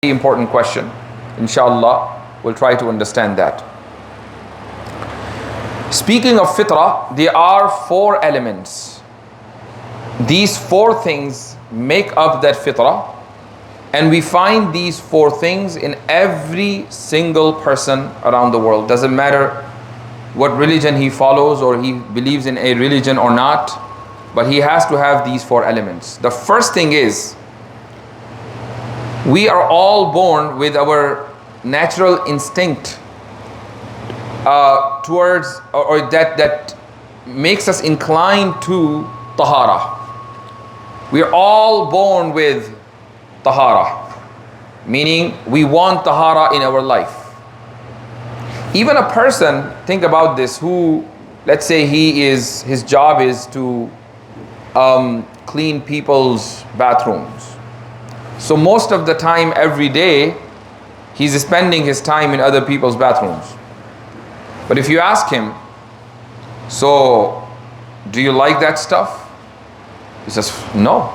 Important question. Inshallah, we'll try to understand that. Speaking of fitrah, there are 4 elements. These 4 things make up that fitrah, and we find these 4 things in every single person around the world. Doesn't matter what religion he follows or he believes in a religion or not, but he has to have these 4 elements. The first thing is, we are all born with our natural instinct towards, or that makes us inclined to tahara. We are all born with tahara, meaning we want tahara in our life. Even a person, think about this, who, let's say his job is to clean people's bathrooms. So most of the time, every day, he's spending his time in other people's bathrooms. But if you ask him, so do you like that stuff? He says, no.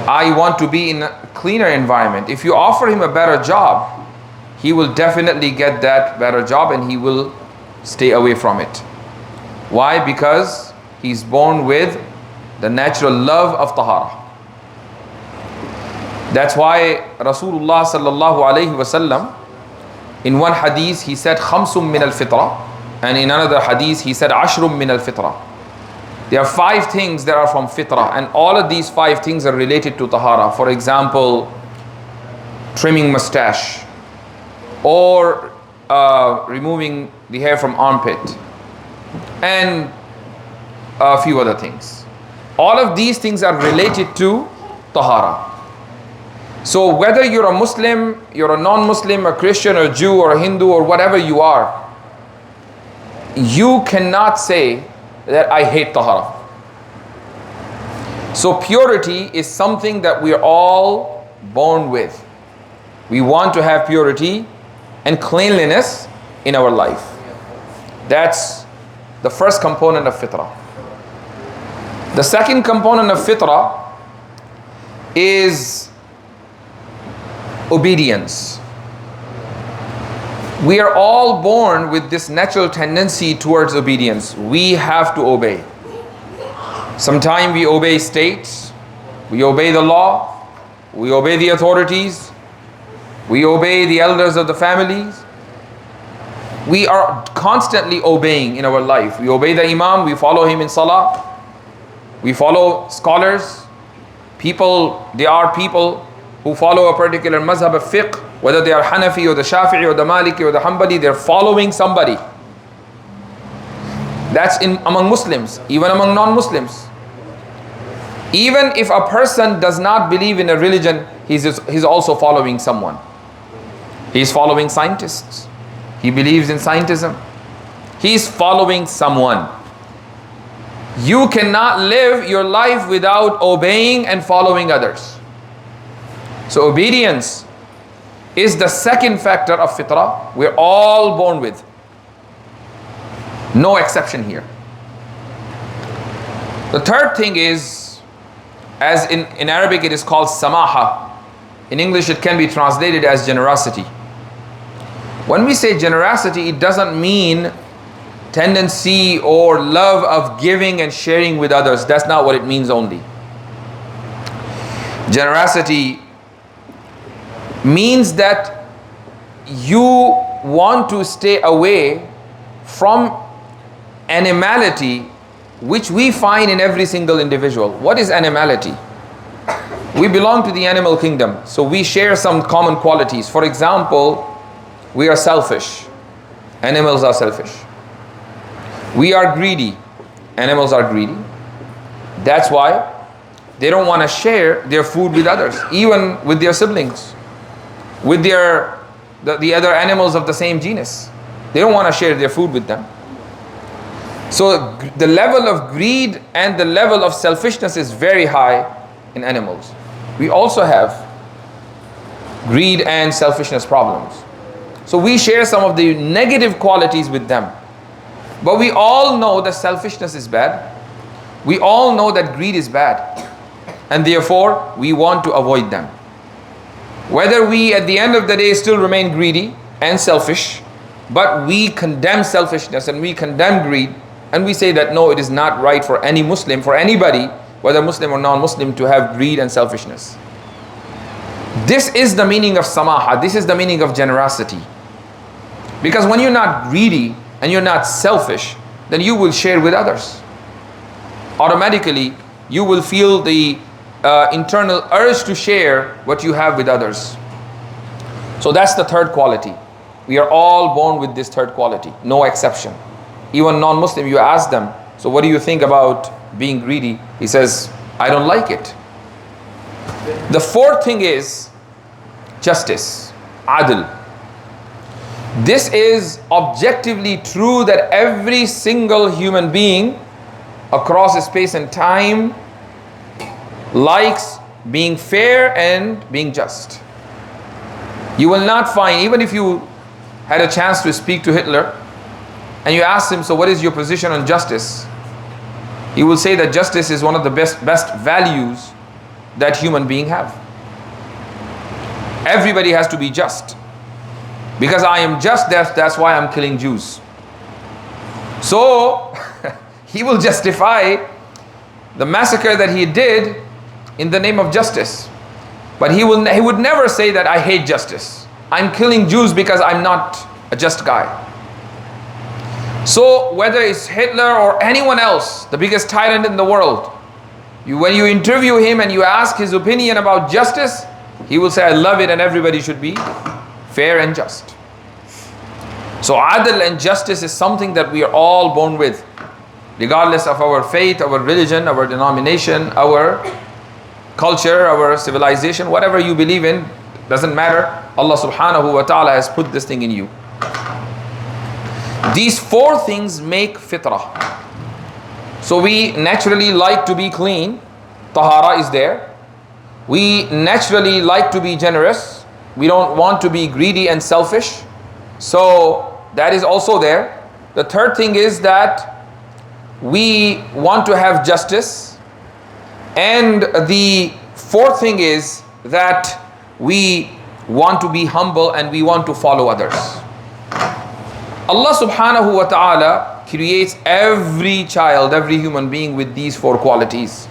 I want to be in a cleaner environment. If you offer him a better job, he will definitely get that better job and he will stay away from it. Why? Because he's born with the natural love of tahara. That's why Rasulullah sallallahu alayhi wasallam, in one hadith he said khamsum min al-fitrah, and in another hadith he said ashrum min al-fitrah. There are 5 things that are from fitrah, and all of these 5 things are related to tahara. For example, trimming mustache, or removing the hair from armpit, and a few other things. All of these things are related to tahara. So whether you're a Muslim, you're a non-Muslim, a Christian, a Jew, or a Hindu, or whatever you are, you cannot say that I hate tahara. So purity is something that we're all born with. We want to have purity and cleanliness in our life. That's the first component of fitrah. The second component of fitrah is obedience. We are all born with this natural tendency towards obedience. We have to obey. Sometimes we obey states, we obey the law, we obey the authorities, we obey the elders of the families. We are constantly obeying in our life. We obey the imam, we follow him in salah, we follow scholars. There are people who follow a particular mazhab of fiqh, whether they are Hanafi or the Shafi'i or the Maliki or the Hanbali, they're following somebody. That's among Muslims, even among non-Muslims. Even if a person does not believe in a religion, he's also following someone. He's following scientists. He believes in scientism. He's following someone. You cannot live your life without obeying and following others. So obedience is the second factor of fitrah we're all born with. No exception here. The third thing is, as in Arabic it is called samaha. In English it can be translated as generosity. When we say generosity, it doesn't mean tendency or love of giving and sharing with others. That's not what it means only. Generosity means that you want to stay away from animality, which we find in every single individual. What is animality? We belong to the animal kingdom, so we share some common qualities. For example, we are selfish. Animals are selfish. We are greedy. Animals are greedy. That's why they don't want to share their food with others, even with their siblings, with the other animals of the same genus. They don't want to share their food with them. So the level of greed and the level of selfishness is very high in animals. We also have greed and selfishness problems. So we share some of the negative qualities with them. But we all know that selfishness is bad. We all know that greed is bad. And therefore, we want to avoid them. Whether we at the end of the day still remain greedy and selfish, but we condemn selfishness and we condemn greed, and we say that no, it is not right for any Muslim, for anybody, whether Muslim or non-Muslim, to have greed and selfishness. This is the meaning of samaha. This is the meaning of generosity. Because when you're not greedy and you're not selfish, then you will share with others. Automatically, you will feel the internal urge to share what you have with others. So that's the third quality. We are all born with this third quality, no exception. Even non-Muslim, you ask them, so what do you think about being greedy? He says, I don't like it. The fourth thing is justice, adl. This is objectively true that every single human being across space and time likes being fair and being just. You will not find, even if you had a chance to speak to Hitler and you ask him, so what is your position on justice? He will say that justice is one of the best values that human beings have. Everybody has to be just. Because I am just, that's why I'm killing Jews. So he will justify the massacre that he did in the name of justice. But he would never say that I hate justice. I'm killing Jews because I'm not a just guy. So whether it's Hitler or anyone else, the biggest tyrant in the world, when you interview him and you ask his opinion about justice, he will say, I love it and everybody should be fair and just. So adl and justice is something that we are all born with, regardless of our faith, our religion, our denomination, our culture, our civilization, whatever you believe in, doesn't matter. Allah subhanahu wa ta'ala has put this thing in you. These four things make fitrah. So we naturally like to be clean. Tahara is there. We naturally like to be generous. We don't want to be greedy and selfish. So that is also there. The third thing is that we want to have justice. And the fourth thing is that we want to be humble and we want to follow others. Allah subhanahu wa ta'ala creates every child, every human being with these four qualities.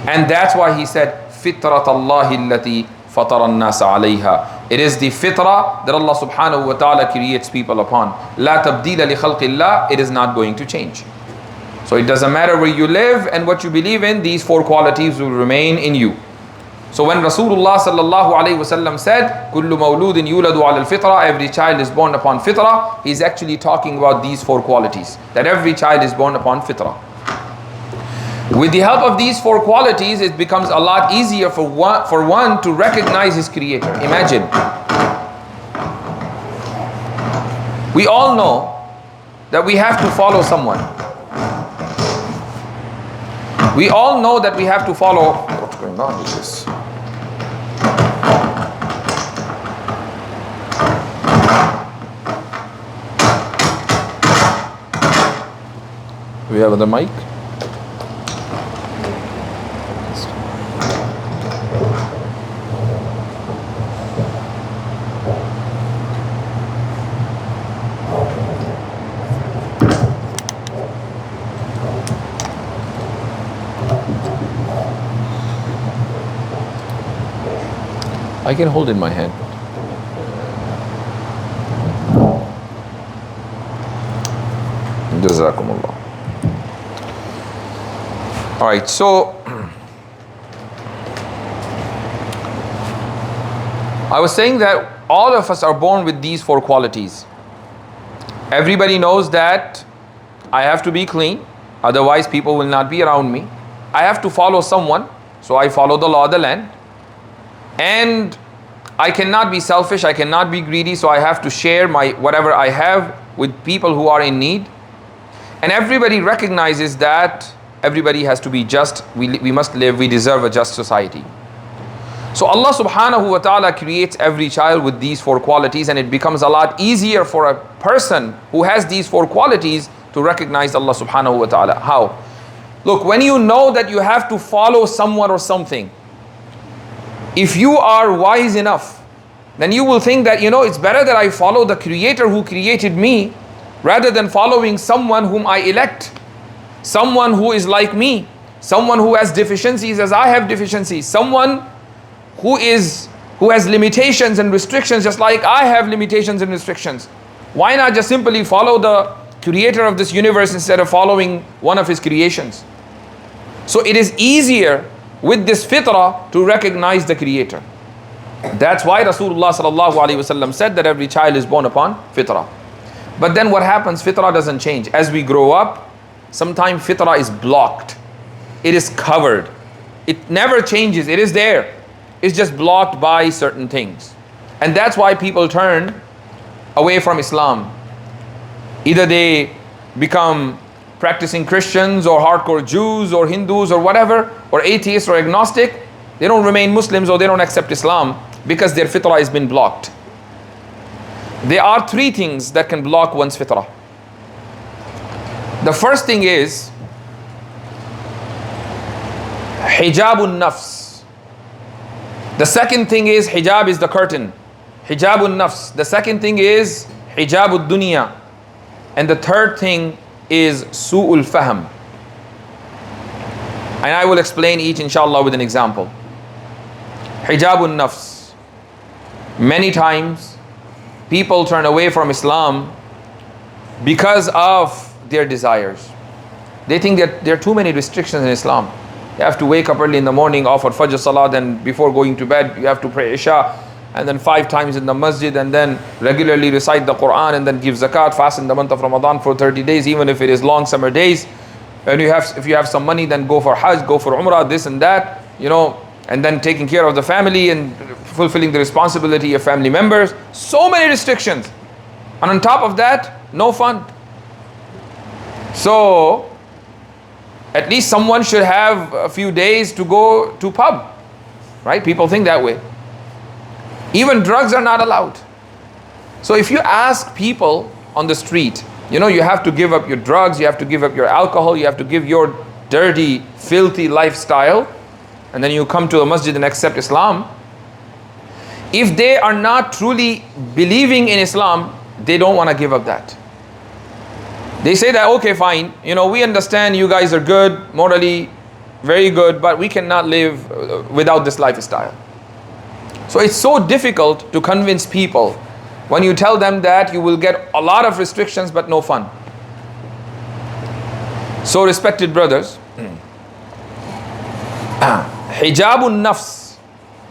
And that's why he said, Fitrat Allahi allati fatara an-nasa alayha. It is the fitrah that Allah subhanahu wa ta'ala creates people upon. La tabdila li khalqillah. It is not going to change. So it doesn't matter where you live and what you believe in, these four qualities will remain in you. So when Rasulullah sallallahu alayhi wasallam said, Kullu mawludin yuladu ala al-fitrah, every child is born upon fitrah, he's actually talking about these four qualities, that every child is born upon fitrah. With the help of these four qualities, it becomes a lot easier for one to recognize his creator. Imagine. We all know that we have to follow someone. We all know that we have to follow. What's going on with this? Do we have the mic? I can hold in my hand. Jazakumullah. All right, so I was saying that all of us are born with these four qualities. Everybody knows that I have to be clean, otherwise people will not be around me. I have to follow someone, so I follow the law of the land. And I cannot be selfish, I cannot be greedy, so I have to share my whatever I have with people who are in need. And everybody recognizes that everybody has to be just. We must live, we deserve a just society. So Allah subhanahu wa ta'ala creates every child with these four qualities, and it becomes a lot easier for a person who has these four qualities to recognize Allah subhanahu wa ta'ala. How? Look, when you know that you have to follow someone or something, If you are wise enough, then you will think that, it's better that I follow the Creator who created me rather than following someone whom I elect, someone who is like me, someone who has deficiencies as I have deficiencies, someone who has limitations and restrictions just like I have limitations and restrictions. Why not just simply follow the Creator of this universe instead of following one of His creations? So it is easier with this fitrah to recognize the Creator. That's why Rasulullah sallallahu alaihi wasallam said that every child is born upon fitrah. But then what happens? Fitrah doesn't change. As we grow up, sometimes fitrah is blocked. It is covered. It never changes. It is there. It's just blocked by certain things. And that's why people turn away from Islam. Either they become practicing Christians or hardcore Jews or Hindus or whatever, or atheists or agnostic. They don't remain Muslims or they don't accept Islam because their fitrah has been blocked. There are three things that can block one's fitrah. The first thing is hijabun nafs. The second thing is hijab is the curtain. Hijabun nafs. The second thing is hijabud dunya. And the third thing is su'ul fahm. And I will explain each inshallah with an example. Hijabun nafs. Many times people turn away from Islam because of their desires. They think that there are too many restrictions in Islam. You have to wake up early in the morning, offer Fajr Salah, then before going to bed you have to pray Isha, and then 5 times in the masjid, and then regularly recite the Quran, and then give zakat, fast in the month of Ramadan for 30 days, even if it is long summer days. And if you have some money, then go for Hajj, go for Umrah, this and that, and then taking care of the family and fulfilling the responsibility of family members. So many restrictions. And on top of that, no fun. So at least someone should have a few days to go to pub, right? People think that way. Even drugs are not allowed. So if you ask people on the street, you have to give up your drugs, you have to give up your alcohol, you have to give your dirty, filthy lifestyle, and then you come to a masjid and accept Islam. If they are not truly believing in Islam, they don't want to give up that. They say that, okay, fine, we understand you guys are good, morally very good, but we cannot live without this lifestyle. So it's so difficult to convince people when you tell them that you will get a lot of restrictions but no fun. So respected brothers, hijabun nafs.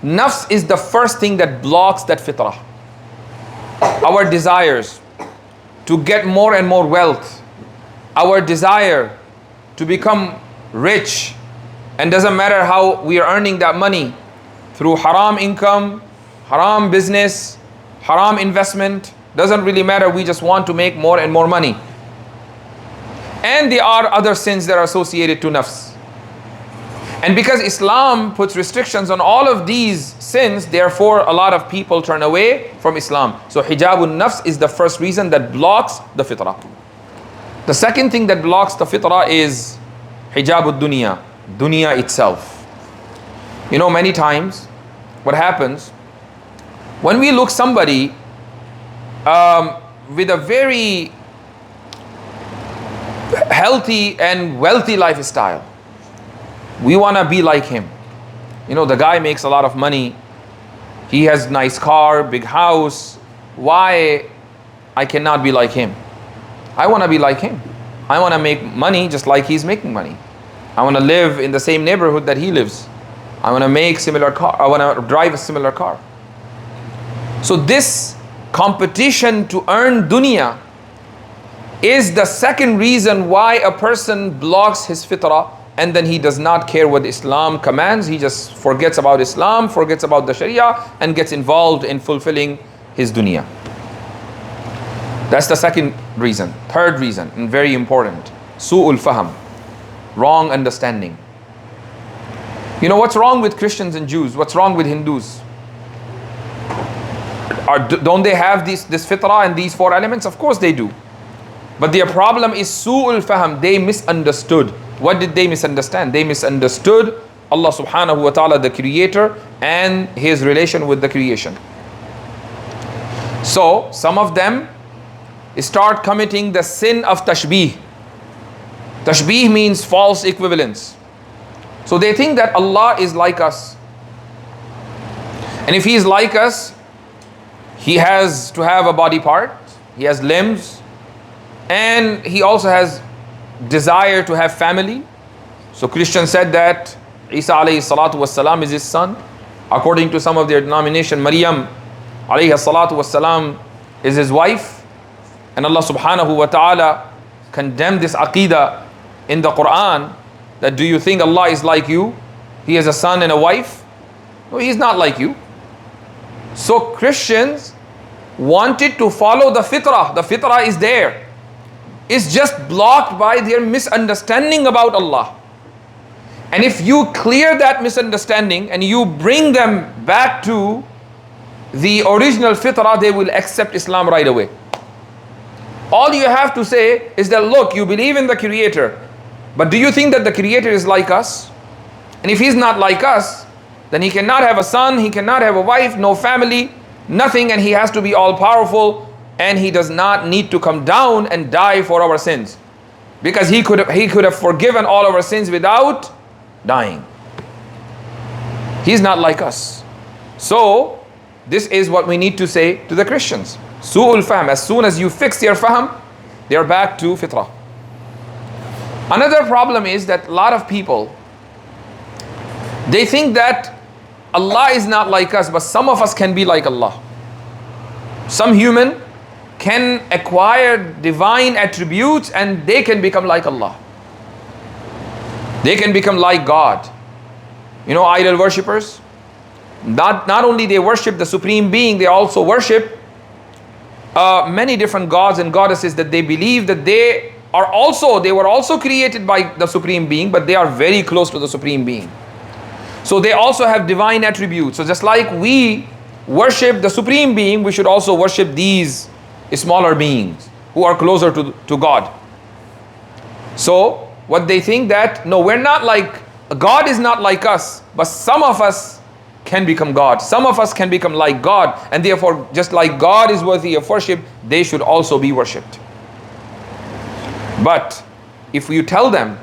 Nafs is the first thing that blocks that fitrah. Our desires to get more and more wealth, our desire to become rich, and doesn't matter how we are earning that money, through haram income, haram business, haram investment, doesn't really matter. We just want to make more and more money. And there are other sins that are associated to nafs. And because Islam puts restrictions on all of these sins, therefore a lot of people turn away from Islam. So hijabun nafs is the first reason that blocks the fitrah. The second thing that blocks the fitrah is hijabud dunya, dunya itself. Many times what happens when we look somebody with a very healthy and wealthy lifestyle, we want to be like him. The guy makes a lot of money, he has nice car, big house. Why I cannot be like him? I want to be like him. I want to make money just like he's making money. I want to live in the same neighborhood that he lives. I want to make similar car. I want to drive a similar car. So this competition to earn dunya is the second reason why a person blocks his fitrah, and then he does not care what Islam commands. He just forgets about Islam, forgets about the Sharia, and gets involved in fulfilling his dunya. That's the second reason. Third reason, and very important, su'ul fahm, wrong understanding. What's wrong with Christians and Jews? What's wrong with Hindus? Don't they have this fitrah and these 4 elements? Of course they do. But their problem is su'ul fahm. They misunderstood. What did they misunderstand? They misunderstood Allah subhanahu wa ta'ala, the Creator, and his relation with the creation. So some of them start committing the sin of tashbih. Tashbih means false equivalence. So they think that Allah is like us. And if He is like us, He has to have a body part, He has limbs, and He also has desire to have family. So Christians said that Isa alayhi salatu wassalam is His son. According to some of their denomination, Maryam alayhi salatu wassalam is His wife. And Allah subhanahu wa ta'ala condemned this aqidah in the Quran, that do you think Allah is like you? He has a son and a wife? No, He's not like you. So Christians wanted to follow the fitrah. The fitrah is there. It's just blocked by their misunderstanding about Allah. And if you clear that misunderstanding and you bring them back to the original fitrah, they will accept Islam right away. All you have to say is that, look, you believe in the Creator, but do you think that the Creator is like us? And if He's not like us, then He cannot have a son, He cannot have a wife, no family, nothing, and He has to be all powerful, and He does not need to come down and die for our sins, because He could have forgiven all our sins without dying. He's not like us. So this is what we need to say to the Christians. Su'ul fahm. As soon as you fix their fahm, they are back to fitrah. Another problem is that a lot of people, they think that Allah is not like us, but some of us can be like Allah. Some human can acquire divine attributes and they can become like Allah. They can become like God. You know, idol worshippers, not only they worship the Supreme Being, they also worship many different gods and goddesses that they believe that they were also created by the Supreme Being, but they are very close to the Supreme Being. So they also have divine attributes. So just like we worship the Supreme Being, we should also worship these smaller beings who are closer to God. So what they think that, no, we're not like, God is not like us, but some of us can become God. Some of us can become like God, and therefore just like God is worthy of worship, they should also be worshipped. But if you tell them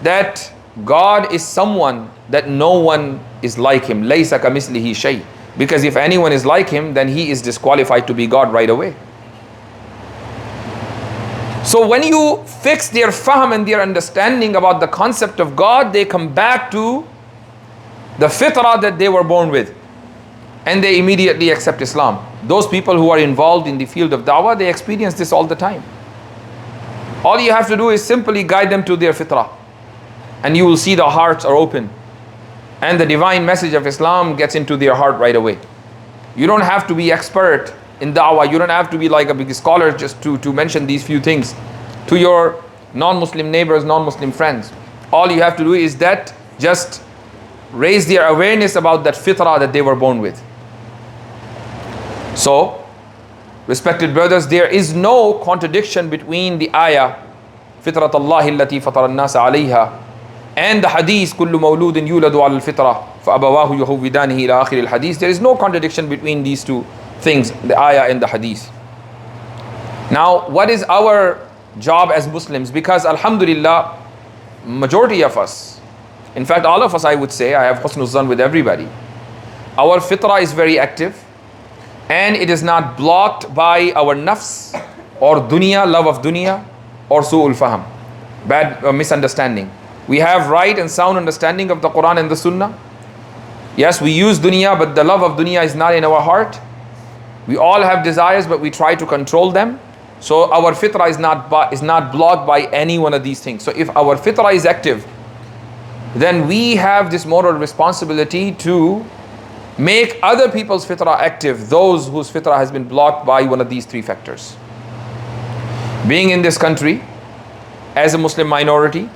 that God is someone that no one is like Him, laysa kamislihi shay, because if anyone is like Him, then he is disqualified to be God right away. So when you fix their fahm and their understanding about the concept of God, they come back to the fitrah that they were born with, and they immediately accept Islam. Those people who are involved in the field of da'wah, they experience this all the time. All you have to do is simply guide them to their fitrah, and you will see the hearts are open, and the divine message of Islam gets into their heart right away. You don't have to be expert in da'wah. You don't have to be like a big scholar just to mention these few things to your non-Muslim neighbors, non-Muslim friends. All you have to do is that just raise their awareness about that fitrah that they were born with. So, respected brothers, there is no contradiction between the ayah فطرة الله التي فطر الناس عليها and the hadith كل مولود يولد على الفطرة فأبواه يهودانه إلى آخر الحديث. There is no contradiction between these two things, the ayah and the hadith. Now, what is our job as Muslims? Because alhamdulillah, majority of us, in fact all of us, I would say, I have husnul zan with everybody, our fitrah is very active, and it is not blocked by our nafs or dunya, love of dunya, or su'ul faham, bad misunderstanding. We have right and sound understanding of the Quran and the Sunnah. Yes, we use dunya, but the love of dunya is not in our heart. We all have desires, but we try to control them. So our fitrah is not blocked by any one of these things. So if our fitrah is active, then we have this moral responsibility to make other people's fitrah active, those whose fitrah has been blocked by one of these three factors. Being in this country as a Muslim minority,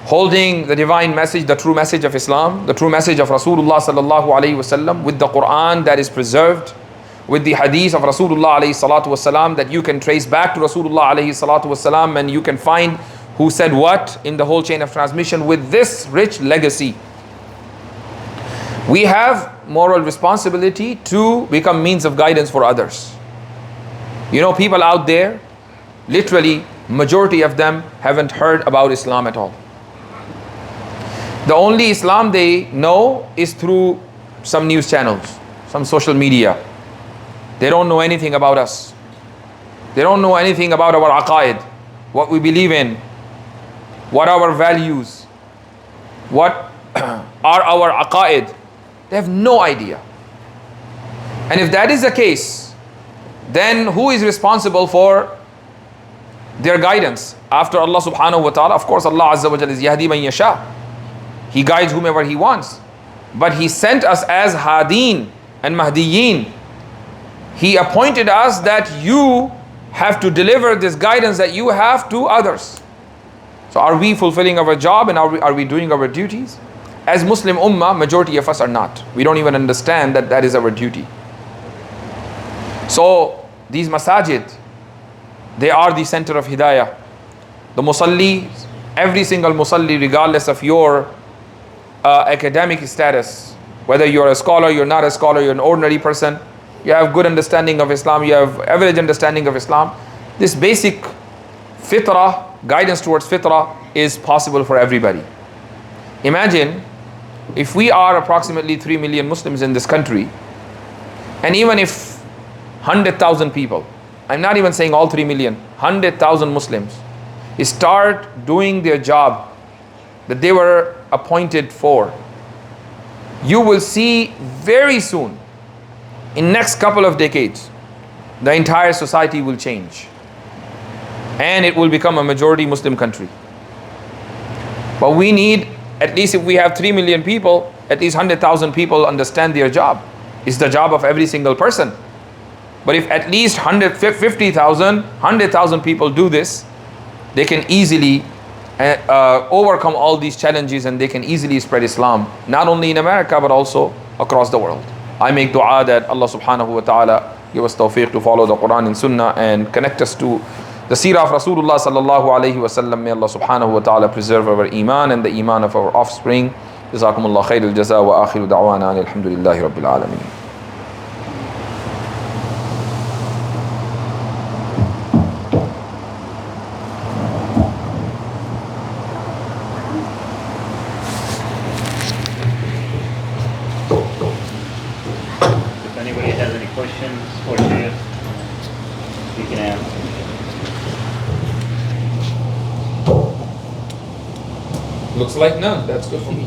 holding the divine message, the true message of Islam, the true message of Rasulullah sallallahu alaihi wasallam, with the Quran that is preserved, with the hadith of Rasulullah alayhi salatu wasalam that you can trace back to Rasulullah alayhi salatu wasalam, and you can find who said what in the whole chain of transmission, with this rich legacy. We have moral responsibility to become means of guidance for others. You know, people out there, literally, majority of them haven't heard about Islam at all. The only Islam they know is through some news channels, some social media. They don't know anything about us. They don't know anything about our aqaid, what we believe in, what our values, what are our aqaid. They have no idea. And if that is the case, then who is responsible for their guidance after Allah subhanahu wa ta'ala? Of course, Allah Azza wa Jalla is Yahdi man yasha. He guides whomever He wants. But He sent us as Hadeen and Mahdiyin. He appointed us that you have to deliver this guidance that you have to others. So are we fulfilling our job, and are we doing our duties? As Muslim Ummah, majority of us are not. We don't even understand that that is our duty. So these masajid, they are the center of hidayah. The musalli, every single musalli, regardless of your academic status, whether you're a scholar, you're not a scholar, you're an ordinary person, you have good understanding of Islam, you have average understanding of Islam, this basic fitrah, guidance towards fitrah, is possible for everybody. Imagine if we are approximately 3 million Muslims in this country, and even if 100,000 people, I'm not even saying all 3 million, 100,000 Muslims start doing their job that they were appointed for, you will see very soon, in next couple of decades, the entire society will change. And it will become a majority Muslim country. But we need, at least if we have 3 million people, at least 100,000 people understand their job. It's the job of every single person. But if at least 150,000, 100,000 people do this, they can easily overcome all these challenges, and they can easily spread Islam, not only in America, but also across the world. I make dua that Allah subhanahu wa ta'ala give us tawfiq to follow the Quran and Sunnah and connect us to the seerah of Rasulullah sallallahu alayhi wa sallam. May Allah subhanahu wa ta'ala preserve our iman and the iman of our offspring. Jazakumullah khair al-jaza wa akhiru da'wana alhamdulillahi rabbil alameen. If anybody has any questions or shares, you can ask. Looks like none. That's good for me.